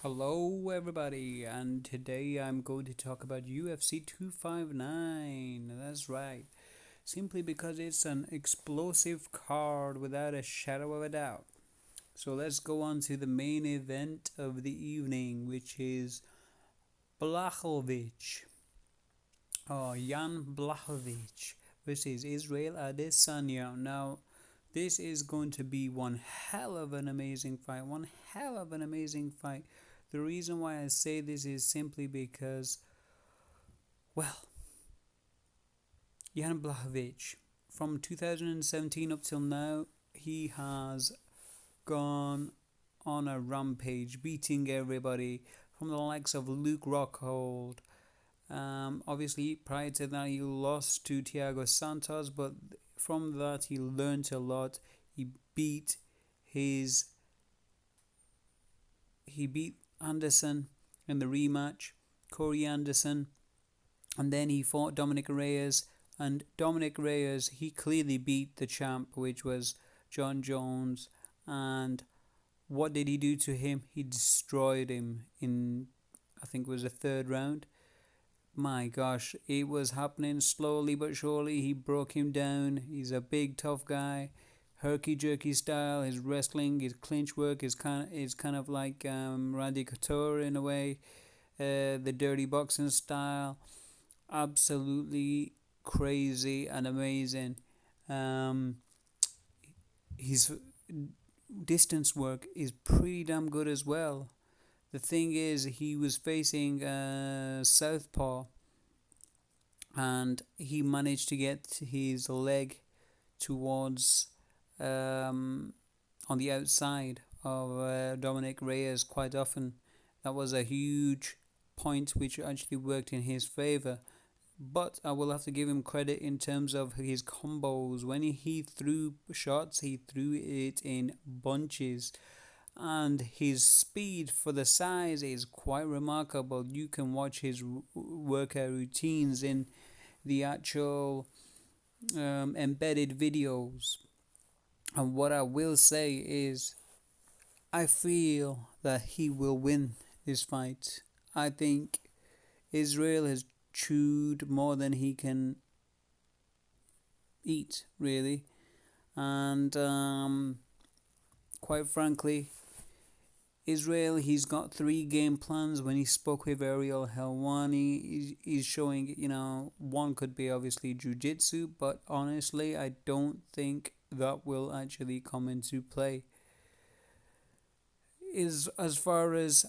Hello, everybody, and today I'm going to talk about UFC 259. That's right, simply because it's an explosive card without a shadow of a doubt. So let's go on to the main event of the evening, which is Blachowicz, Jan Blachowicz versus Israel Adesanya. Now, this is going to be one hell of an amazing fight. One hell of an amazing fight. The reason why I say this is simply because, well, Jan Blachowicz, from 2017 up till now, he has gone on a rampage, beating everybody from the likes of Luke Rockhold. Obviously, prior to that, he lost to Thiago Santos, but from that, he learned a lot. He beat his. He beat Anderson in the rematch, Corey Anderson, and then he fought Dominic Reyes. And Dominic Reyes, he clearly beat the champ, which was John Jones. And what did he do to him? He destroyed him in, I think it was the third round. My gosh, it was happening slowly but surely. He broke him down. He's a big, tough guy. Herky jerky style. His wrestling, his clinch work is kind of like Randy Couture in a way. The dirty boxing style, absolutely crazy and amazing. His distance work is pretty damn good as well. The thing is, he was facing Southpaw, and he managed to get his leg towards on the outside of Dominic Reyes quite often. That was a huge point which actually worked in his favour. But I will have to give him credit in terms of his combos. When he threw shots, he threw it in bunches. And his speed for the size is quite remarkable. You can watch his workout routines in the actual embedded videos. And what I will say is, I feel that he will win this fight. I think Israel has chewed more than he can eat, really. And quite frankly, Israel, he's got 3 game plans. When he spoke with Ariel Helwani, he's showing, one could be obviously jiu-jitsu, but honestly, I don't think that will actually come into play. Is as far as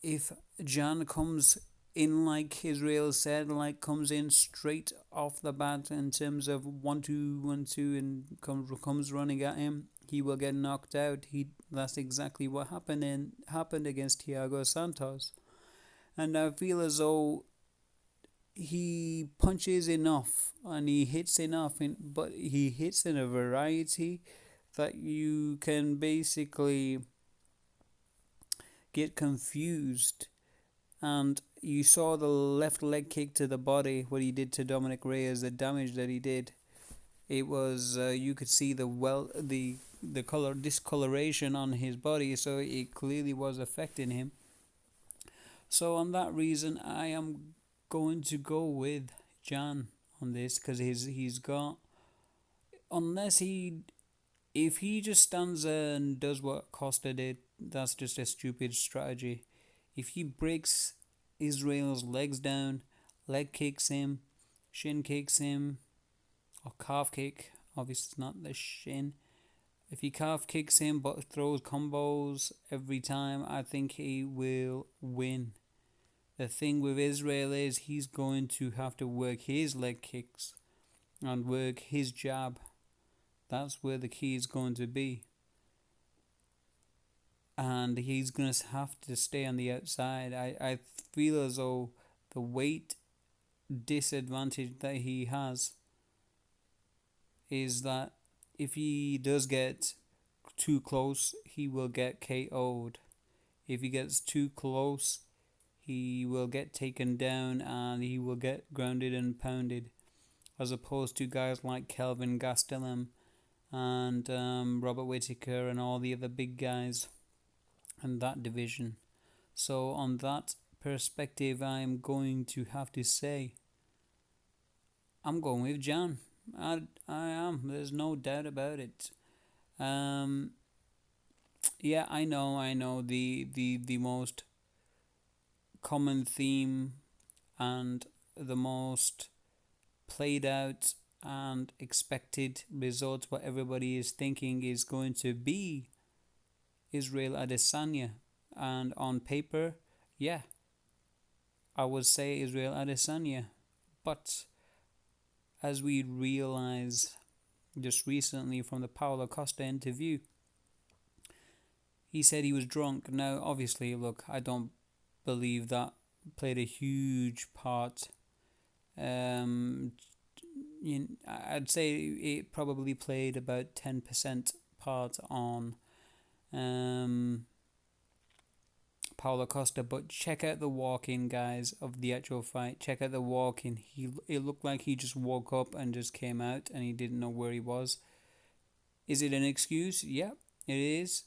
if Jan comes in like Israel said, like comes in straight off the bat in terms of 1-2, 1-2, and comes running at him, he will get knocked out. That's exactly what happened against Thiago Santos. And I feel as though he punches enough and he hits enough, but he hits in a variety that you can basically get confused. And you saw the left leg kick to the body, what he did to Dominic Reyes, the damage that he did. It was you could see the color discoloration on his body, so it clearly was affecting him. So on that reason, I am going to go with Jan on this, because he's got, unless if he just stands there and does what Costa did, that's just a stupid strategy. If he breaks Israel's legs down, leg kicks him, shin kicks him, or calf kick, obviously it's not the shin. If he calf kicks him but throws combos every time, I think he will win. The thing with Israel is he's going to have to work his leg kicks and work his jab. That's where the key is going to be. And he's going to have to stay on the outside. I feel as though the weight disadvantage that he has is that if he does get too close, he will get KO'd. If he gets too close, he will get taken down and he will get grounded and pounded. As opposed to guys like Kelvin Gastelum and Robert Whittaker and all the other big guys in that division. So on that perspective, I'm going to have to say I'm going with Jan. I am. There's no doubt about it. Um, yeah, I know. The most common theme and the most played out and expected result, what everybody is thinking is going to be Israel Adesanya. And on paper, yeah, I would say Israel Adesanya. But as we realize just recently from the Paulo Costa interview, he said he was drunk. Now, obviously, look, I don't believe that played a huge part. Um, I'd say it probably played about 10% part on um, Paulo Costa. But check out the walk-in, guys, of the actual fight. Check out the walk-in. It looked like he just woke up and just came out and he didn't know where he was. Is it an excuse? Yeah, it is.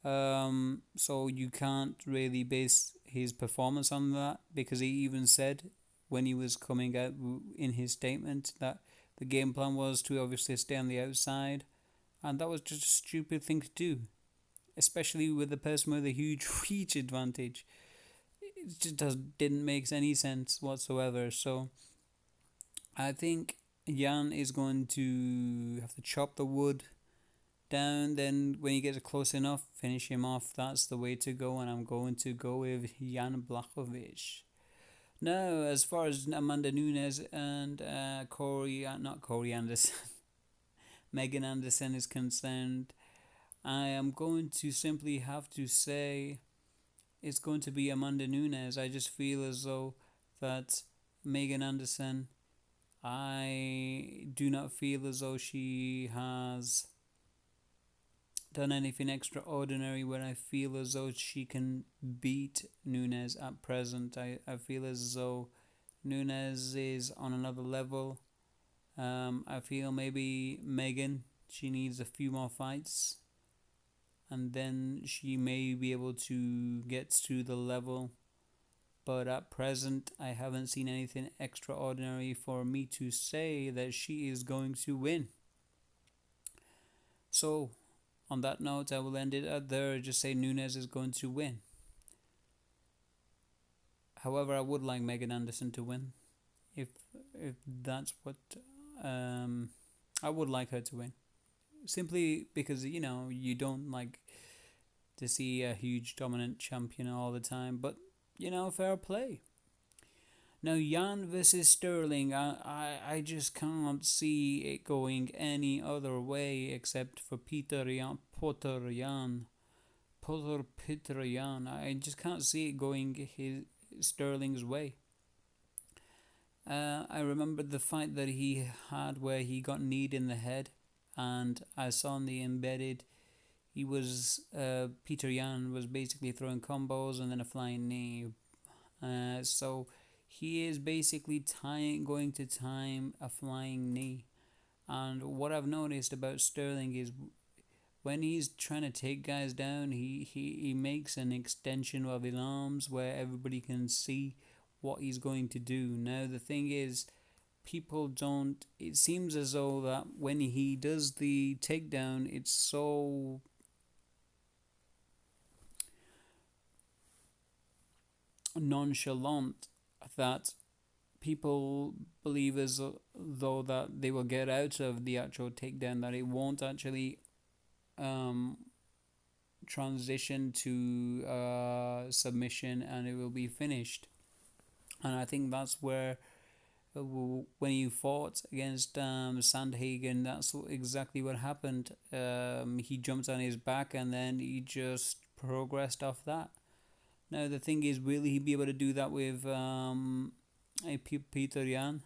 So you can't really base his performance on that, because he even said when he was coming out in his statement that the game plan was to obviously stay on the outside, and that was just a stupid thing to do, especially with a person with a huge reach advantage. It just didn't make any sense whatsoever. So I think Jan is going to have to chop the wood down, then when he gets close enough, finish him off. That's the way to go, and I'm going to go with Jan Blachowicz. Now, as far as Amanda Nunes and not Corey Anderson, Megan Anderson is concerned, I am going to simply have to say it's going to be Amanda Nunes. I just feel as though that Megan Anderson, I do not feel as though she has done anything extraordinary where I feel as though she can beat Nunes at present. I feel as though Nunes is on another level. I feel maybe Megan, she needs a few more fights and then she may be able to get to the level. But at present, I haven't seen anything extraordinary for me to say that she is going to win. So, on that note, I will end it at there. Just say Nunes is going to win. However, I would like Megan Anderson to win. If that's what I would like her to win. Simply because you don't like to see a huge dominant champion all the time, but fair play. Now Jan versus Sterling, I just can't see it going any other way except for Peter Jan. I just can't see it going Sterling's way. I remember the fight that he had where he got kneed in the head, and I saw in the embedded, Peter Yan was basically throwing combos and then a flying knee. So he is basically going to time a flying knee. And what I've noticed about Sterling is when he's trying to take guys down, he makes an extension of his arms where everybody can see what he's going to do. Now, the thing is, people don't. It seems as though that when he does the takedown, it's so nonchalant that people believe as though that they will get out of the actual takedown, that it won't actually transition to submission and it will be finished. And I think that's where when you fought against Sandhagen, that's exactly what happened. He jumped on his back and then he just progressed off that. Now the thing is, will he be able to do that with Peter Yan?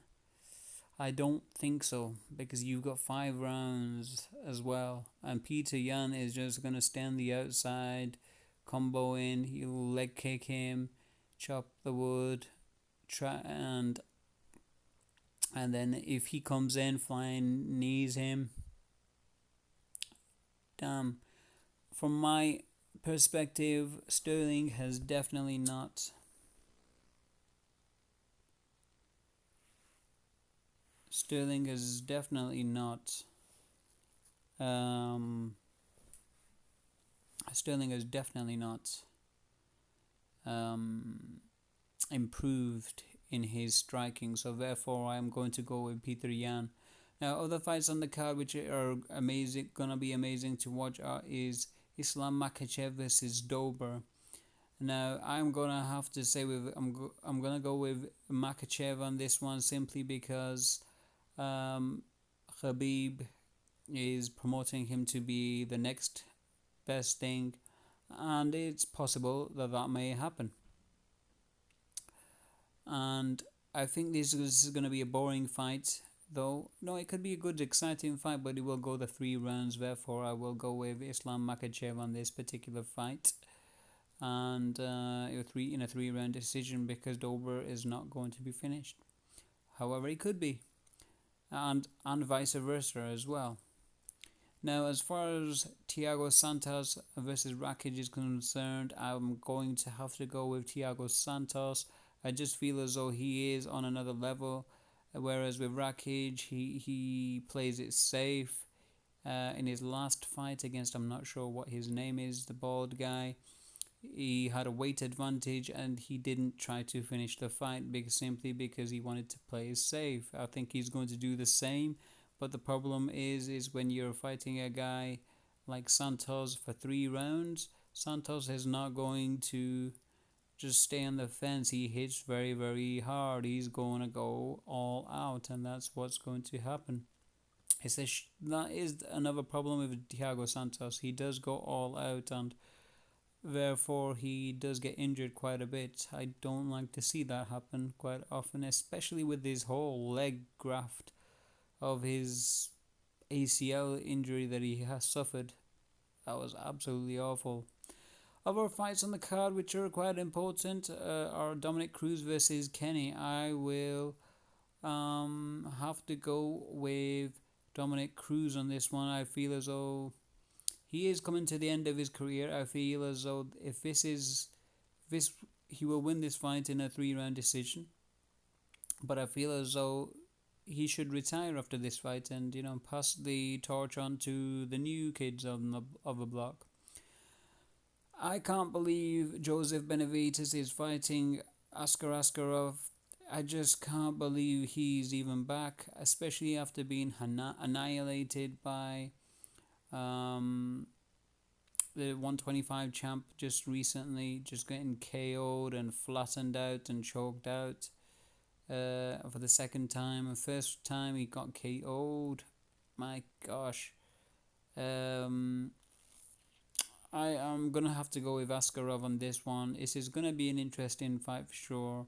I don't think so, because you've got 5 rounds as well, and Peter Yan is just gonna stand the outside, combo in. He'll leg kick him, chop the wood, try and then if he comes in, flying knees him. Damn, from my perspective, Sterling has definitely not. Sterling has definitely not. Um, Sterling has definitely not um, improved in his striking. So therefore, I'm going to go with Peter Yan. Now, other fights on the card which are amazing, gonna be amazing to watch, is Islam Makhachev versus Dober. Now, I'm gonna have to say I'm gonna go with Makachev on this one simply because Khabib is promoting him to be the next best thing, and it's possible that that may happen. And I think this is going to be a boring fight, though. No, it could be a good, exciting fight, but it will go the 3 rounds. Therefore, I will go with Islam Makachev on this particular fight, and in a 3 round decision because Dober is not going to be finished. However, it could be, and vice versa as well. Now, as far as Thiago Santos versus Rakic is concerned, I'm going to have to go with Thiago Santos. I just feel as though he is on another level, whereas with Rakic, he plays it safe. In his last fight against, I'm not sure what his name is, the bald guy, he had a weight advantage and he didn't try to finish the fight simply because he wanted to play it safe. I think he's going to do the same, but the problem is when you're fighting a guy like Santos for 3 rounds, Santos is not going to just stay on the fence. He hits very, very hard. He's going to go all out, and that's what's going to happen. That is another problem with Thiago Santos. He does go all out, and therefore he does get injured quite a bit. I don't like to see that happen quite often, especially with his whole leg graft of his ACL injury that he has suffered. That was absolutely awful. Other fights on the card which are quite important are Dominic Cruz versus Kenny. I will have to go with Dominic Cruz on this one. I feel as though he is coming to the end of his career. I feel as though if this he will win this fight in a 3 round decision. But I feel as though he should retire after this fight and pass the torch on to the new kids on the block. I can't believe Joseph Benavidez is fighting Askar Askarov. I just can't believe he's even back, especially after being annihilated by the 125 champ just recently, just getting KO'd and flattened out and choked out for the second time. The first time he got KO'd. My gosh. I am going to have to go with Askarov on this one. This is going to be an interesting fight for sure.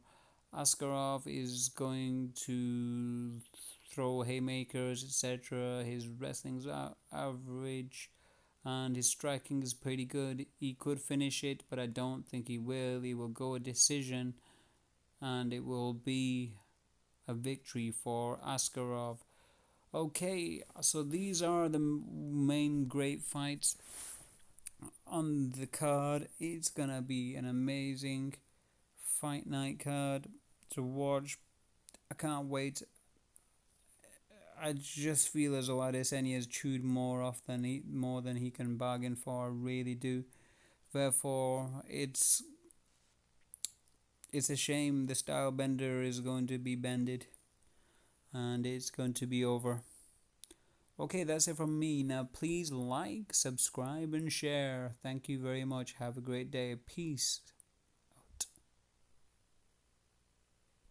Askarov is going to throw haymakers, etc. His wrestling's average and his striking is pretty good. He could finish it, but I don't think he will. He will go a decision, and it will be a victory for Askarov. Okay, so these are the main great fights on the card. It's gonna be an amazing fight night card to watch. I can't wait. I just feel as though Adesanya has chewed more than he can bargain for. I really do. Therefore, it's a shame the style bender is going to be bended, and it's going to be over. Okay, that's it from me. Now, please like, subscribe, and share. Thank you very much. Have a great day. Peace.